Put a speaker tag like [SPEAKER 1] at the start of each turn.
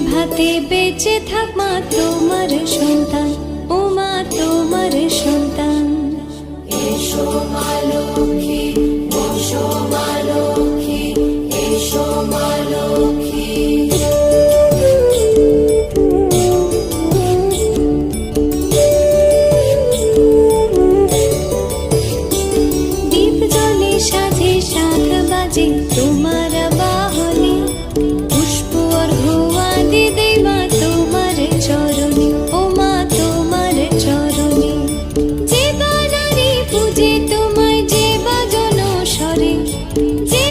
[SPEAKER 1] ভাতে বেঁচে থাক মা তোমার সন্তান, ও মা তোমার সন্তান।
[SPEAKER 2] এসো মা লক্ষ্মী, এসো মা লক্ষ্মী, এসো মা লক্ষ্মী।
[SPEAKER 1] দীপ জ্বলে সাথে শাখ বাজে তোমার